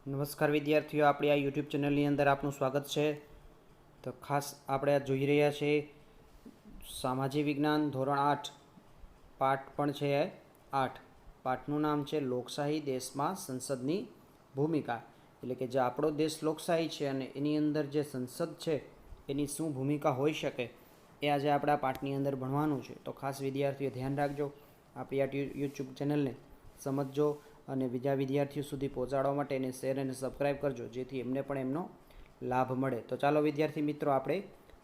નમસ્કાર વિદ્યાર્થીઓ, આપણી આ યુટ્યુબ ચેનલની અંદર આપનું સ્વાગત છે. તો ખાસ આપણે આ જોઈ રહ્યા છીએ સામાજિક વિજ્ઞાન ધોરણ 8 પાઠ પણ છે 8. પાઠનું નામ છે લોકશાહી દેશમાં સંસદની ભૂમિકા. એટલે કે જે આપણો દેશ લોકશાહી છે અને એની અંદર જે સંસદ છે એની શું ભૂમિકા હોઈ શકે એ આજે આપણા પાઠની અંદર ભણવાનું છે. તો ખાસ વિદ્યાર્થીઓ ધ્યાન રાખજો, આપણી આ યુટ્યુબ ચેનલને સમજજો અને બીજા વિદ્યાર્થીઓ સુધી પહોંચાડવા માટે એને શેર અને સબસ્ક્રાઈબ કરજો, જેથી એમને પણ એમનો લાભ મળે. તો ચાલો વિદ્યાર્થી મિત્રો, આપણે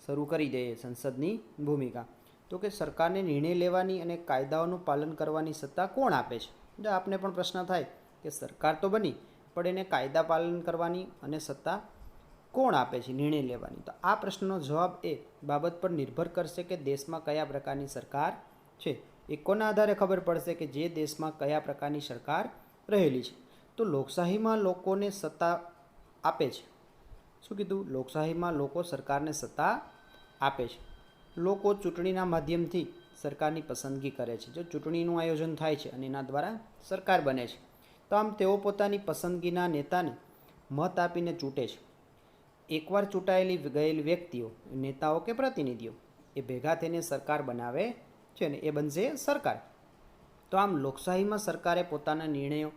શરૂ કરી દઈએ. સંસદની ભૂમિકા. તો કે સરકારને નિર્ણય લેવાની અને કાયદાઓનું પાલન કરવાની સત્તા કોણ આપે છે? જો આપને પણ પ્રશ્ન થાય કે સરકાર તો બની, પણ એને કાયદા પાલન કરવાની અને સત્તા કોણ આપે છે, નિર્ણય લેવાની? તો આ પ્રશ્નનો જવાબ એ બાબત પર નિર્ભર કરશે કે દેશમાં કયા પ્રકારની સરકાર છે. એ કોના આધારે ખબર પડશે કે જે દેશમાં કયા પ્રકારની સરકાર રહેલી છે. તો લોકશાહીમાં લોકોને સત્તા આપે છે. શું કીધું? લોકશાહીમાં લોકો સરકારને સત્તા આપે છે. લોકો ચૂંટણીના માધ્યમથી સરકારની પસંદગી કરે છે. જો ચૂંટણીનું આયોજન થાય છે અને એના દ્વારા સરકાર બને છે, તો આમ તેઓ પોતાની પસંદગીના નેતાને મત આપીને ચૂંટે છે. એકવાર ચૂંટાયેલી ગયેલી વ્યક્તિઓ, નેતાઓ કે પ્રતિનિધિઓ એ ભેગા થઈને સરકાર બનાવે છે ને એ બનશે સરકાર. તો આમ લોકશાહીમાં સરકારે પોતાના નિર્ણયો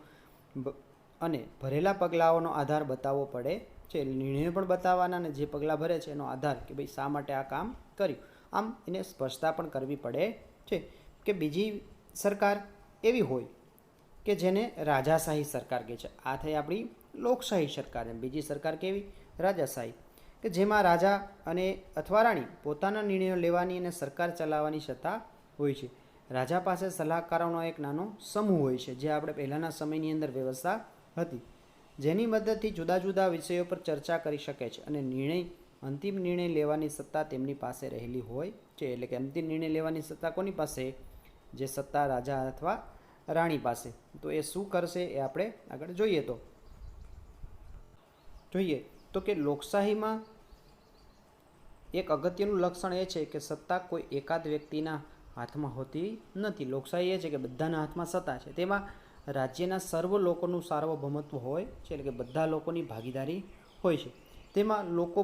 અને ભરેલા પગલાઓનો આધાર બતાવવો પડે છે. નિર્ણયો પણ બતાવવાના અને જે પગલાં ભરે છે એનો આધાર કે ભાઈ શા માટે આ કામ કર્યું, આમ એને સ્પષ્ટતા પણ કરવી પડે છે. કે બીજી સરકાર એવી હોય કે જેને રાજાશાહી સરકાર કહે છે. આ થઈ આપણી લોકશાહી સરકાર. બીજી સરકાર કેવી? રાજાશાહી, કે જેમાં રાજા અને અથવા રાણી પોતાના નિર્ણયો લેવાની અને સરકાર ચલાવવાની સત્તા હોય છે. રાજા પાસે સલાહકારોનો એક નાનો સમૂહ હોય છે, જે આપણે પહેલાંના સમયની અંદર વ્યવસ્થા હતી, જેની મદદથી જુદા જુદા વિષયો પર ચર્ચા કરી શકે છે અને અંતિમ નિર્ણય લેવાની સત્તા તેમની પાસે રહેલી હોય છે. એટલે કે અંતિમ નિર્ણય લેવાની સત્તા કોની પાસે? જે સત્તા રાજા અથવા રાણી પાસે. તો એ શું કરશે એ આપણે આગળ જોઈએ. તો કે લોકશાહીમાં એક અગત્યનું લક્ષણ એ છે કે સત્તા કોઈ એકાદ વ્યક્તિના હાથમાં હોતી નથી. લોકશાહી એ છે કે બધાના હાથમાં સત્તા છે. તેમાં રાજ્યના સર્વ લોકોનું સાર્વભૌમત્વ હોય છે, એટલે કે બધા લોકોની ભાગીદારી હોય છે. તેમાં લોકો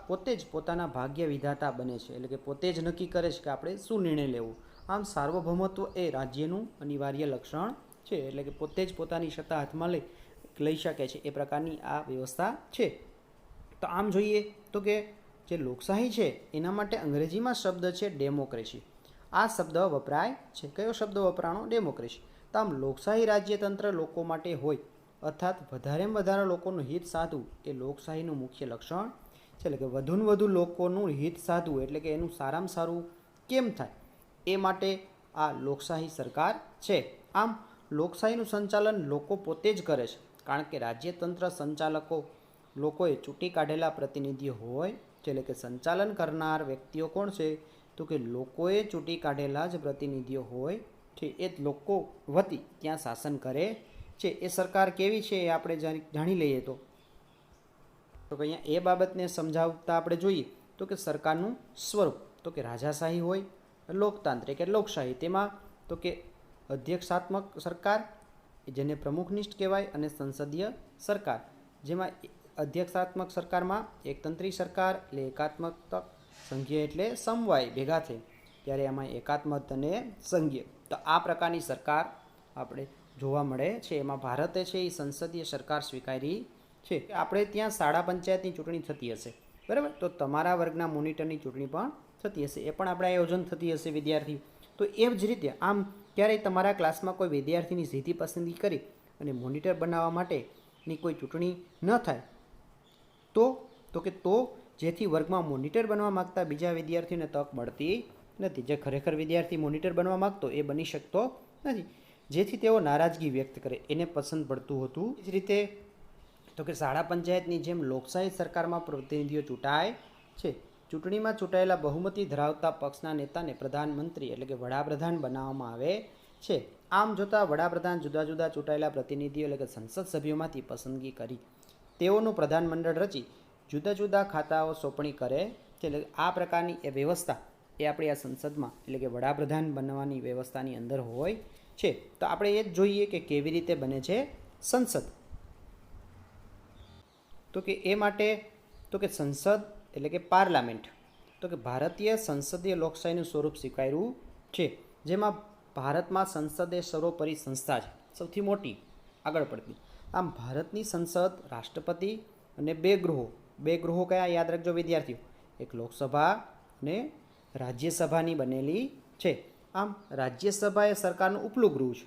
પોતે જ પોતાના ભાગ્ય વિધાતા બને છે, એટલે કે પોતે જ નક્કી કરે છે કે આપણે શું નિર્ણય લેવું. આમ સાર્વભૌમત્વ એ રાજ્યનું અનિવાર્ય લક્ષણ છે, એટલે કે પોતે જ પોતાની સત્તા હાથમાં લઈ શકે છે એ પ્રકારની આ વ્યવસ્થા છે. તો આમ જોઈએ તો કે જે લોકશાહી છે એના માટે અંગ્રેજીમાં શબ્દ છે ડેમોક્રેસી. આ શબ્દ વપરાય છે. કયો શબ્દ વપરાણો? ડેમોક્રેસી. તો આમ લોકશાહી રાજ્યતંત્ર લોકો માટે હોય, અર્થાત વધારેમાં વધારે લોકોનું હિત સાધવું એ લોકશાહીનું મુખ્ય લક્ષણ છે. એટલે કે વધુને વધુ લોકોનું હિત સાધવું, એટલે કે એનું સારામાં સારું કેમ થાય એ માટે આ લોકશાહી સરકાર છે. આમ લોકશાહીનું સંચાલન લોકો પોતે જ કરે છે, કારણ કે રાજ્યતંત્ર સંચાલકો લોકોએ ચૂંટી કાઢેલા પ્રતિનિધિઓ હોય છે. એટલે કે સંચાલન કરનાર વ્યક્તિઓ કોણ છે? તો કે લોકોએ ચૂંટી કાઢેલા જ પ્રતિનિધિઓ હોય છે. એ લોકો વતી ત્યાં શાસન કરે છે. એ સરકાર કેવી છે એ આપણે જાણી લઈએ. તો અહીંયા એ બાબતને સમજાવતા આપણે જોઈએ તો કે સરકારનું સ્વરૂપ તો કે રાજાશાહી હોય, લોકતાંત્રિક કે લોકશાહી. તેમાં તો કે અધ્યક્ષાત્મક સરકાર, જેને પ્રમુખનિષ્ઠ કહેવાય, અને સંસદીય સરકાર, જેમાં અધ્યક્ષાત્મક સરકારમાં એકતંત્રી સરકાર એટલે એકાત્મક, સંઘીય એટલે સમવાય ભેગા થાય ત્યારે એમાં એકાત્મક અને સંઘીય. તો આ પ્રકારની સરકાર આપણે જોવા મળે છે. એમાં ભારતે છે એ સંસદીય સરકાર સ્વીકારી છે. આપણે ત્યાં શાળા પંચાયતની ચૂંટણી થતી હશે, બરાબર? તો તમારા વર્ગના મોનિટરની ચૂંટણી પણ થતી હશે, એ પણ આપણે આયોજન થતી હશે વિદ્યાર્થી. તો એ જ રીતે આમ ક્યારેય તમારા ક્લાસમાં કોઈ વિદ્યાર્થીની સીધી પસંદગી કરી અને મોનિટર બનાવવા માટેની કોઈ ચૂંટણી ન થાય તો જેથી વર્ગમાં મોનિટર બનવા માગતા બીજા વિદ્યાર્થીઓને તક મળતી નથી. જે ખરેખર વિદ્યાર્થી મોનિટર બનવા માગતો એ બની શકતો નથી, જેથી તેઓ નારાજગી વ્યક્ત કરે, એને પસંદ પડતું હતું. એ જ રીતે તો કે શાળા પંચાયતની જેમ લોકશાહી સરકારમાં પ્રતિનિધિઓ ચૂંટાય છે. ચૂંટણીમાં ચૂંટાયેલા બહુમતી ધરાવતા પક્ષના નેતાને પ્રધાનમંત્રી એટલે કે વડાપ્રધાન બનાવવામાં આવે છે. આમ જોતાં વડાપ્રધાન જુદા જુદા ચૂંટાયેલા પ્રતિનિધિઓ એટલે કે સંસદ સભ્યોમાંથી પસંદગી કરી તેઓનું પ્રધાનમંડળ રચી જુદા જુદા ખાતાઓ સોંપણી કરે છે. એટલે આ પ્રકારની એ વ્યવસ્થા એ આપણી આ સંસદમાં એટલે કે વડાપ્રધાન બનવાની વ્યવસ્થાની અંદર હોય છે. તો આપણે એ જ જોઈએ કે કેવી રીતે બને છે સંસદ. તો કે એ માટે તો કે સંસદ એટલે કે પાર્લામેન્ટ, તો કે ભારતીય સંસદીય લોકશાહીનું સ્વરૂપ સ્વીકાર્યું છે, જેમાં ભારતમાં સંસદ એ સર્વોપરી સંસ્થા છે, સૌથી મોટી આગળ પડતી. આમ ભારતની સંસદ રાષ્ટ્રપતિ અને બે ગૃહો કયા યાદ રાખજો વિદ્યાર્થીઓ, એક લોકસભા અને રાજ્યસભાની બનેલી છે. આમ રાજ્યસભા એ સરકારનું ઉપલું ગૃહ છે,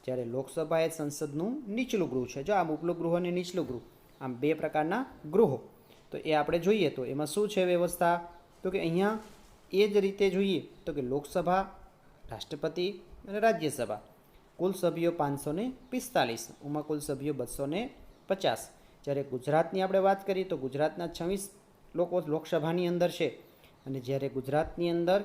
જ્યારે લોકસભા એ સંસદનું નીચલું ગૃહ છે. જો આમ ઉપલું ગૃહ અને નીચલું ગૃહ આમ બે પ્રકારના ગૃહો. તો એ આપણે જોઈએ તો એમાં શું છે વ્યવસ્થા, તો કે અહીંયા એ જ રીતે જોઈએ તો કે લોકસભા, રાષ્ટ્રપતિ અને રાજ્યસભા કુલ સભ્યો 545, એમાં કુલ સભ્યો 250. જ્યારે ગુજરાતની આપણે વાત કરીએ તો ગુજરાતના 26 લોકો લોકસભાની અંદર છે, અને જ્યારે ગુજરાતની અંદર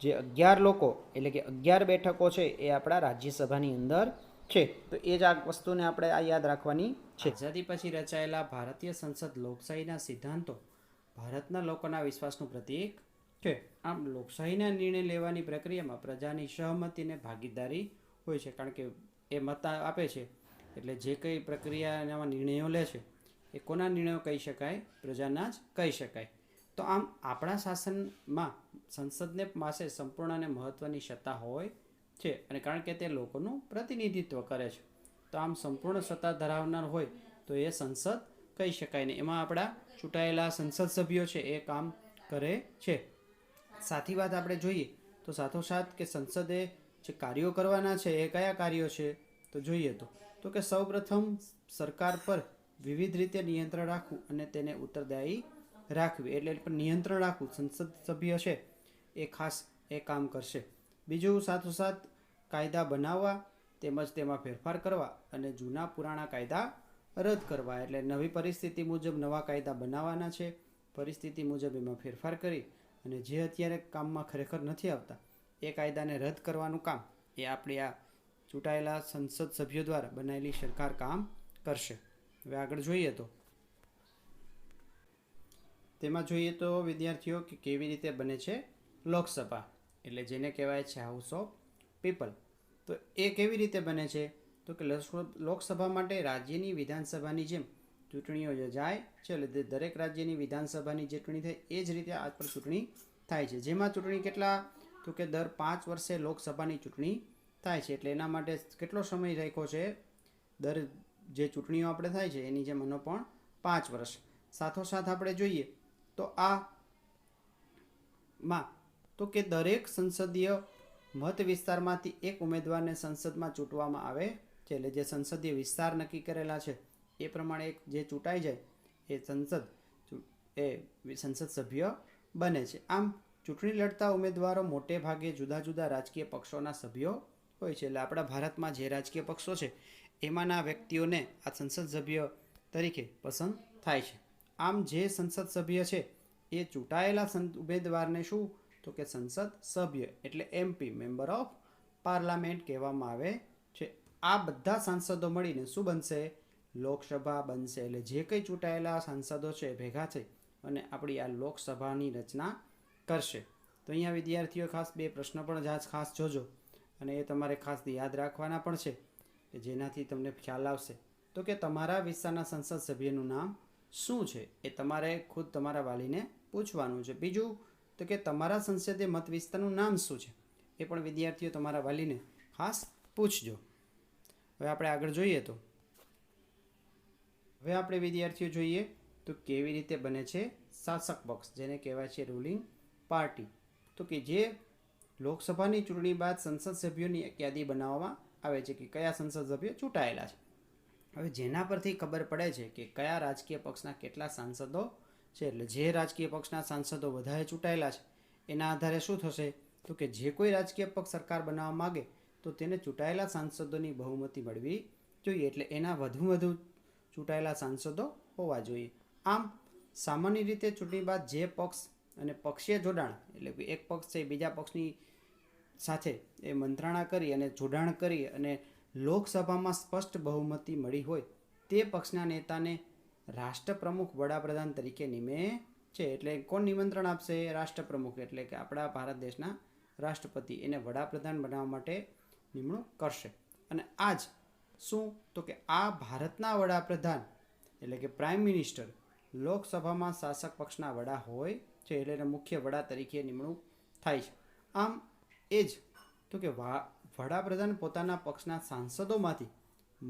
જે 11 લોકો એટલે કે 11 બેઠકો છે એ આપણા રાજ્યસભાની અંદર છે. તો એ જ આ વસ્તુને આપણે આ યાદ રાખવાની છે. આઝાદી પછી રચાયેલા ભારતીય સંસદ લોકશાહીના સિદ્ધાંતો ભારતના લોકોના વિશ્વાસનું પ્રતીક છે. આમ લોકશાહીના નિર્ણય લેવાની પ્રક્રિયામાં પ્રજાની સહમતિ અને ભાગીદારી હોય છે, કારણ કે એ મત આપે છે એટલે જે કંઈ પ્રક્રિયામાં નિર્ણયો લે છે એ કોના નિર્ણયો કહી શકાય, પ્રજાના જ કહી શકાય. તો આમ આપણા શાસનમાં સંસદને પાસે સંપૂર્ણ અને મહત્ત્વની સત્તા હોય છે, અને કારણ કે તે લોકોનું પ્રતિનિધિત્વ કરે છે. તો આમ સંપૂર્ણ સત્તા ધરાવનાર હોય તો એ સંસદ કહી શકાય ને એમાં આપણા ચૂંટાયેલા સંસદ સભ્યો છે એ કામ કરે છે. સાથી વાત આપણે જોઈએ તો સાથોસાથ કે સંસદે જે કાર્યો કરવાના છે એ કયા કાર્યો છે તો જોઈએ તો કે સૌપ્રથમ સરકાર પર વિવિધ રીતે નિયંત્રણ રાખવું અને તેને ઉત્તરદાયી રાખવી, એટલે નિયંત્રણ રાખવું સંસદ સભ્ય છે એ ખાસ એ કામ કરશે. બીજું સાથોસાથ કાયદા બનાવવા તેમજ તેમાં ફેરફાર કરવા અને જૂના પુરાણા કાયદા રદ કરવા, એટલે નવી પરિસ્થિતિ મુજબ નવા કાયદા બનાવવાના છે, પરિસ્થિતિ મુજબ એમાં ફેરફાર કરી અને જે અત્યારે કામમાં ખરેખર નથી આવતા એ કાયદાને રદ કરવાનું કામ એ આપણી આ ચૂંટાયેલા સંસદ સભ્યો દ્વારા બનાવેલી સરકાર કામ કરશે. હવે આગળ જોઈએ તો તેમાં જોઈએ તો વિદ્યાર્થીઓ કે કેવી રીતે બને છે લોકસભા, એટલે જેને કહેવાય છે હાઉસ ઓફ પીપલ. તો એ કેવી રીતે બને છે તો કે લોકસભા માટે રાજ્યની વિધાનસભાની જેમ ચૂંટણીઓ યોજાય છે, એટલે દરેક રાજ્યની વિધાનસભાની જે ચૂંટણી થાય એ જ રીતે આ પર ચૂંટણી થાય છે. જેમાં ચૂંટણી કેટલા તો કે દર 5 વર્ષે લોકસભાની ચૂંટણી થાય છે, એટલે એના માટે કેટલો સમય રાખ્યો છે, દર જે ચૂંટણીઓ આપણે થાય છે એની જેમ એનો પણ 5 વર્ષ. સાથોસાથ આપણે જોઈએ તો આ માં તો કે દરેક સંસદીય મત વિસ્તારમાંથી એક ઉમેદવારને સંસદમાં ચૂંટવામાં આવે છે, એટલે જે સંસદીય વિસ્તાર નક્કી કરેલા છે એ પ્રમાણે જે ચૂંટાઈ જાય એ સંસદ સભ્ય બને છે. આમ ચૂંટણી લડતા ઉમેદવારો મોટે ભાગે જુદા જુદા રાજકીય પક્ષોના સભ્યો હોય છે, એટલે આપણા ભારતમાં જે રાજકીય પક્ષો છે એમાંના વ્યક્તિઓને આ સંસદ સભ્ય તરીકે પસંદ થાય છે. આમ જે સંસદ સભ્ય છે એ ચૂંટાયેલા ઉમેદવારને શું તો કે સંસદ સભ્ય એટલે MP મેમ્બર ઓફ પાર્લામેન્ટ કહેવામાં આવે છે. આ બધા સાંસદો મળીને શું બનશે, લોકસભા બનશે, એટલે જે કંઈ ચૂંટાયેલા સાંસદો છે ભેગા થઈ અને આપણી આ લોકસભાની રચના કરશે. તો અહીંયા વિદ્યાર્થીઓ ખાસ 2 પ્રશ્નો પણ ખાસ જોજો, અને એ તમારે ખાસ યાદ રાખવાના પણ છે કે જેનાથી તમને ખ્યાલ આવશે. તો કે તમારા વિસ્તારના સંસદ સભ્યનું નામ શું છે એ તમારે ખુદ તમારા વાલીને પૂછવાનું છે. બીજું તો કે તમારા સંસદીય મત વિસ્તારનું નામ શું છે એ પણ વિદ્યાર્થીઓ તમારા વાલીને ખાસ પૂછજો. હવે આપણે આગળ જોઈએ તો હવે આપણે વિદ્યાર્થીઓ જોઈએ તો કેવી રીતે બને છે શાસક પક્ષ, જેને કહેવાય છે રૂલિંગ પાર્ટી. તો કે જે લોકસભાની ચૂંટણી બાદ સંસદ સભ્યોની એક યાદી બનાવવામાં આવે છે કે કયા સંસદ સભ્યો ચૂંટાયેલા છે. હવે જેના પરથી ખબર પડે છે કે કયા રાજકીય પક્ષના કેટલા સાંસદો છે, એટલે જે રાજકીય પક્ષના સાંસદો વધારે ચૂંટાયેલા છે એના આધારે શું થશે તો કે જે કોઈ રાજકીય પક્ષ સરકાર બનાવવા માગે તો તેને ચૂંટાયેલા સાંસદોની બહુમતી મળવી જોઈએ, એટલે એના વધુ ચૂંટાયેલા સાંસદો હોવા જોઈએ. આમ સામાન્ય રીતે ચૂંટણી બાદ જે પક્ષ અને પક્ષીય જોડાણ, એટલે કે એક પક્ષ છે બીજા પક્ષની સાથે એ મંત્રણા કરી અને જોડાણ કરી અને લોકસભામાં સ્પષ્ટ બહુમતી મળી હોય તે પક્ષના નેતાને રાષ્ટ્રપ્રમુખ વડાપ્રધાન તરીકે નિમે છે. એટલે કોણ નિમંત્રણ આપશે, રાષ્ટ્રપ્રમુખ, એટલે કે આપણા ભારત દેશના રાષ્ટ્રપતિ એને વડાપ્રધાન બનાવવા માટે નિમણૂક કરશે. અને આ જ શું તો કે આ ભારતના વડાપ્રધાન એટલે કે પ્રાઇમ મિનિસ્ટર લોકસભામાં શાસક પક્ષના વડા હોય છે, એટલે એને મુખ્ય વડા તરીકે નિમણૂક થાય છે. આમ એ જ તો કે વડાપ્રધાન પોતાના પક્ષના સાંસદોમાંથી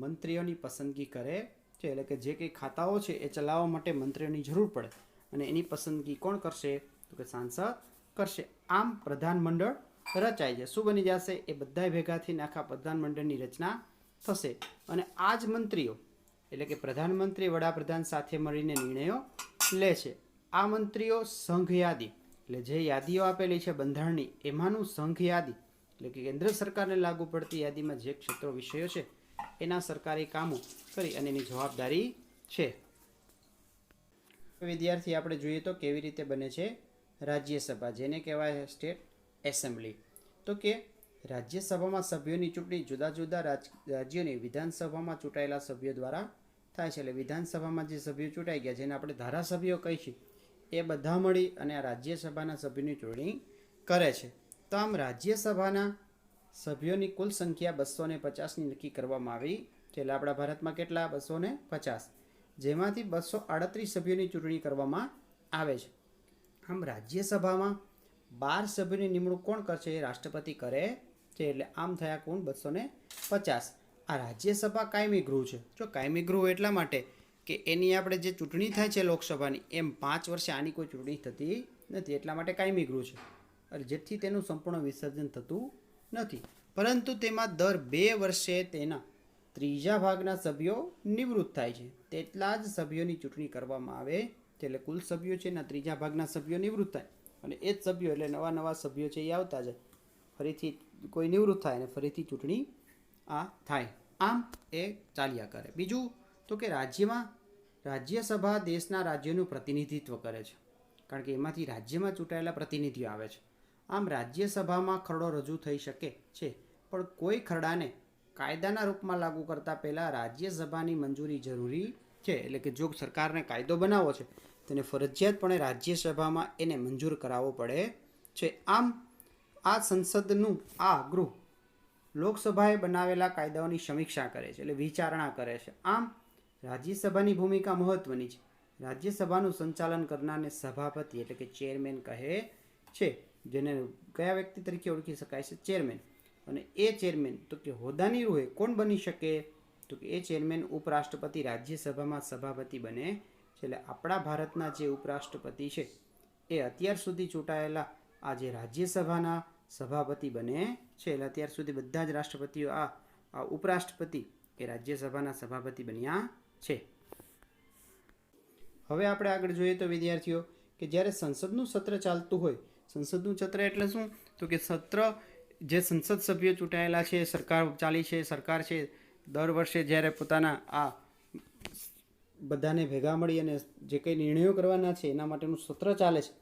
મંત્રીઓની પસંદગી કરે છે, એટલે કે જે કંઈ ખાતાઓ છે એ ચલાવવા માટે મંત્રીઓની જરૂર પડે અને એની પસંદગી કોણ કરશે? તો કે સાંસદ કરશે. આમ પ્રધાનમંડળ રચાય છે. શું બની જશે? એ બધા ભેગા થઈને આખા પ્રધાનમંડળની રચના થશે અને આ જ મંત્રીઓ એટલે કે પ્રધાનમંત્રી વડાપ્રધાન સાથે મળીને નિર્ણયો લે છે. આ મંત્રીઓ સંઘ યાદી એટલે જે યાદીઓ આપેલી છે બંધારણની એમાંનું સંઘ યાદી એટલે કે કેન્દ્ર સરકારને લાગુ પડતી યાદીમાં જે ક્ષેત્રો વિષયો છે એના સરકારી કામો કરી અને એની જવાબદારી છે. વિદ્યાર્થી આપણે જોઈએ તો કેવી રીતે બને છે રાજ્યસભા, જેને કહેવાય સ્ટેટ એસેમ્બલી. તો કે રાજ્યસભામાં સભ્યોની ચૂંટણી જુદા જુદા રાજ્યોની વિધાનસભામાં ચૂંટાયેલા સભ્યો દ્વારા થાય છે. એટલે વિધાનસભામાં જે સભ્યો ચૂંટાઈ ગયા જેને આપણે ધારાસભ્યો કહી છીએ એ બધા મળી અને આ રાજ્યસભાના સભ્યોની ચૂંટણી કરે છે. તો આમ રાજ્યસભાના સભ્યોની કુલ સંખ્યા 250ની નક્કી કરવામાં આવી છે. એટલે આપણા ભારતમાં કેટલા? 250, જેમાંથી 238 સભ્યોની ચૂંટણી કરવામાં આવે છે. આમ રાજ્યસભામાં 12 સભ્યોની નિમણૂક કોણ કરશે? રાષ્ટ્રપતિ કરે છે. એટલે આમ થયા કુલ 250. આ રાજ્યસભા કાયમી ગૃહ છે. જો કાયમી ગૃહ એટલા માટે કે એની આપણે જે ચૂંટણી થાય છે લોકસભાની એમ 5 વર્ષે આની કોઈ ચૂંટણી થતી નથી, એટલા માટે કાયમી ગૃહ છે. અને જેથી તેનું સંપૂર્ણ વિસર્જન થતું નથી, પરંતુ તેમાં દર 2 વર્ષે તેના 3 ભાગના સભ્યો નિવૃત્ત થાય છે. તેટલા જ સભ્યોની ચૂંટણી કરવામાં આવે છે. એટલે કુલ સભ્યો છે એના 3 ભાગના સભ્યો નિવૃત્ત થાય અને એ જ સભ્યો એટલે નવા નવા સભ્યો છે એ આવતા જાય, ફરીથી કોઈ નિવૃત્ત થાય અને ફરીથી ચૂંટણી આ થાય. આમ એ ચાલ્યા કરે. બીજું તો કે રાજ્યસભા દેશના રાજ્યોનું પ્રતિનિધિત્વ કરે છે, કારણ કે એમાંથી રાજ્યમાં ચૂંટાયેલા પ્રતિનિધિઓ આવે છે. આમ રાજ્યસભામાં ખરડો રજૂ થઈ શકે છે, પણ કોઈ ખરડાને કાયદાના રૂપમાં લાગુ કરતાં પહેલાં રાજ્યસભાની મંજૂરી જરૂરી છે. એટલે કે જો સરકારને કાયદો બનાવવો છે તેને ફરજિયાતપણે રાજ્યસભામાં એને મંજૂર કરાવવો પડે છે. આમ આ સંસદનું આ ગૃહ લોકસભાએ બનાવેલા કાયદાઓની સમીક્ષા કરે છે, એટલે વિચારણા કરે છે. આમ રાજ્યસભાની ભૂમિકા મહત્વની છે. રાજ્યસભાનું સંચાલન કરનારને સભાપતિ એટલે કે ચેરમેન કહે છે, જેને કયા વ્યક્તિ તરીકે ઓળખી શકાય છે? ચેરમેન. અને એ ચેરમેન તો કે હોદ્દાની રૂહે કોણ બની શકે? તો કે એ ચેરમેન ઉપરાષ્ટ્રપતિ રાજ્યસભામાં સભાપતિ બને છે. એટલે આપણા ભારતના જે ઉપરાષ્ટ્રપતિ છે એ અત્યાર સુધી ચૂંટાયેલા આ જે રાજ્યસભાના સભાપતિ બને છે. એટલે અત્યાર સુધી બધા જ રાષ્ટ્રપતિઓ આ ઉપરાષ્ટ્રપતિ એ રાજ્યસભાના સભાપતિ બન્યા છે. હવે આપણે આગળ જોઈએ તો વિદ્યાર્થીઓ કે જ્યારે સંસદનું સત્ર ચાલતું હોય, સંસદનું સત્ર એટલે શું? તો કે સત્ર જે સંસદ સભ્યો ચૂંટાયેલા છે, સરકાર ચાલી છે, સરકાર છે દર વર્ષે જ્યારે પોતાના આ બધાને ભેગા મળી અને જે કંઈ નિર્ણયો કરવાના છે એના માટેનું સત્ર ચાલે છે,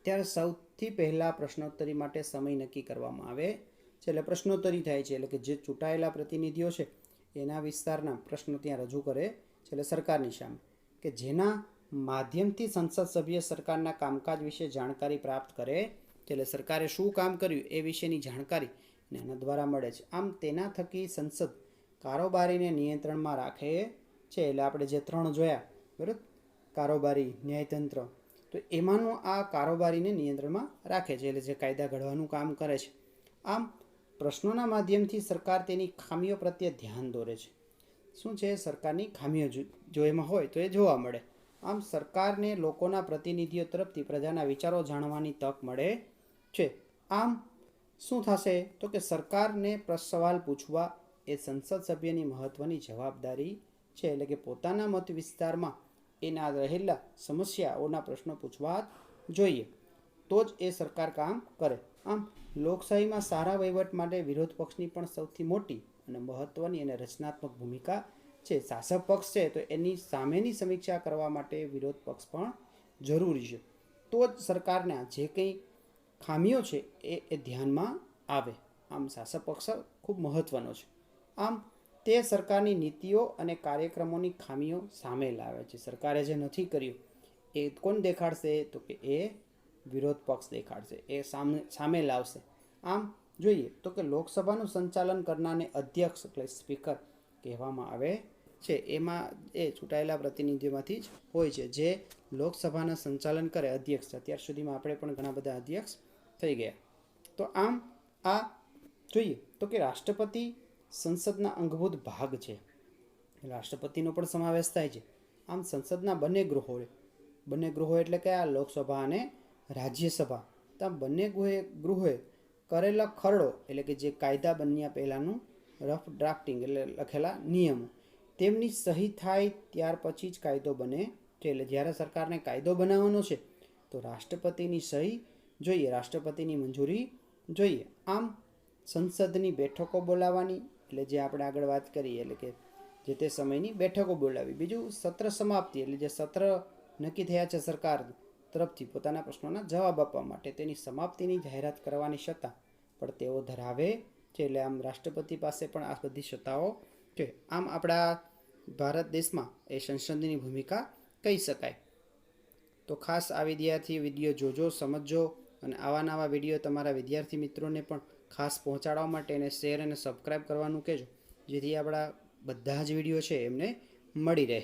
ત્યારે સૌથી પહેલાં પ્રશ્નોત્તરી માટે સમય નક્કી કરવામાં આવે છે. એટલે પ્રશ્નોત્તરી થાય છે, એટલે કે જે ચૂંટાયેલા પ્રતિનિધિઓ છે એના વિસ્તારના પ્રશ્નો ત્યાં રજૂ કરે છે, એટલે સરકારની સામે, કે જેના માધ્યમથી સંસદ સભ્ય સરકારના કામકાજ વિશે જાણકારી પ્રાપ્ત કરે છે. એટલે સરકારે શું કામ કર્યું એ વિશેની જાણકારી એના દ્વારા મળે છે. આમ તેના થકી સંસદ કારોબારીને નિયંત્રણમાં રાખે છે. એટલે આપણે જે 3 જોયા બરાબર, કારોબારી, ન્યાયતંત્ર, તો એમાંનું આ કારોબારીને નિયંત્રણમાં રાખે છે, એટલે જે કાયદા ઘડવાનું કામ કરે છે. આમ પ્રશ્નોના માધ્યમથી સરકાર તેની ખામીઓ પ્રત્યે ધ્યાન દોરે છે. શું છે? સરકારની ખામીઓ જો એમાં હોય તો એ જોવા મળે. આમ સરકારને લોકોના પ્રતિનિધિઓ તરફથી પ્રજાના વિચારો જાણવાની તક મળે છે. આમ શું થશે? તો કે સરકારને સવાલ પૂછવા એ સંસદ સભ્યની મહત્ત્વની જવાબદારી છે. એટલે કે પોતાના મત વિસ્તારમાં એના રહેલા સમસ્યાઓના પ્રશ્નો પૂછવા જોઈએ, તો જ એ સરકાર કામ કરે. આમ લોકશાહીમાં સારા વહીવટ માટે વિરોધ પક્ષની પણ સૌથી મોટી અને મહત્ત્વની અને રચનાત્મક ભૂમિકા છે. શાસક પક્ષ છે તો એની સામેની સમીક્ષા કરવા માટે વિરોધ પક્ષ પણ જરૂરી છે, તો જ સરકારના જે કંઈ ખામીઓ છે એ ધ્યાનમાં આવે. આમ શાસક પક્ષ ખૂબ મહત્ત્વનો છે. આમ તે સરકારની નીતિઓ અને કાર્યક્રમોની ખામીઓ સામે લાવે છે. સરકારે જે નથી કર્યું એ કોણ દેખાડશે? તો કે એ વિરોધ પક્ષ દેખાડશે, એ સામે લાવશે. આમ જોઈએ તો કે લોકસભાનું સંચાલન કરનારને અધ્યક્ષ એટલે સ્પીકર કહેવામાં આવે છે એમાં એ ચૂંટાયેલા પ્રતિનિધિઓમાંથી જ હોય છે, જે લોકસભાના સંચાલન કરે અધ્યક્ષ. અત્યાર સુધીમાં આપણે પણ ઘણા બધા અધ્યક્ષ થઈ ગયા. તો આમ આ જોઈએ તો કે રાષ્ટ્રપતિ સંસદના અંગભૂત ભાગ છે. રાષ્ટ્રપતિનો પણ સમાવેશ થાય છે. આમ સંસદના બંને ગૃહો એટલે કે આ લોકસભા અને રાજ્યસભા, તો આ બંને ગૃહોએ કરેલા ખરડો એટલે કે જે કાયદા બન્યા પહેલાંનું રફ ડ્રાફ્ટિંગ એટલે લખેલા નિયમો, તેમની સહી થાય ત્યાર પછી જ કાયદો બને છે. એટલે જ્યારે સરકારને કાયદો બનાવવાનો છે તો રાષ્ટ્રપતિની સહી જોઈએ, રાષ્ટ્રપતિની મંજૂરી જોઈએ. આમ સંસદની બેઠકો બોલાવવાની, એટલે જે આપણે આગળ વાત કરીએ એટલે કે જે તે સમયની બેઠકો બોલાવી. બીજું સત્ર સમાપ્તિ, એટલે જે સત્ર નક્કી થયા છે સરકાર તરફથી પોતાના પ્રશ્નોના જવાબ આપવા માટે, તેની સમાપ્તિની જાહેરાત કરવાની સત્તા પણ તેઓ ધરાવે છે. એટલે આમ રાષ્ટ્રપતિ પાસે પણ આ બધી સત્તાઓ છે. આમ આપણા ભારત દેશમાં એ સંસદની ભૂમિકા કહી શકાય. તો ખાસ આ વિડીયો જોજો, સમજજો અને આવા નવા વિડીયો તમારા વિદ્યાર્થી મિત્રોને પણ ખાસ પહોંચાડવા માટે એને શેર અને સબસ્ક્રાઈબ કરવાનું કહેજો, જેથી આપણા બધા જ વિડીયો છે એમને મળી રહે.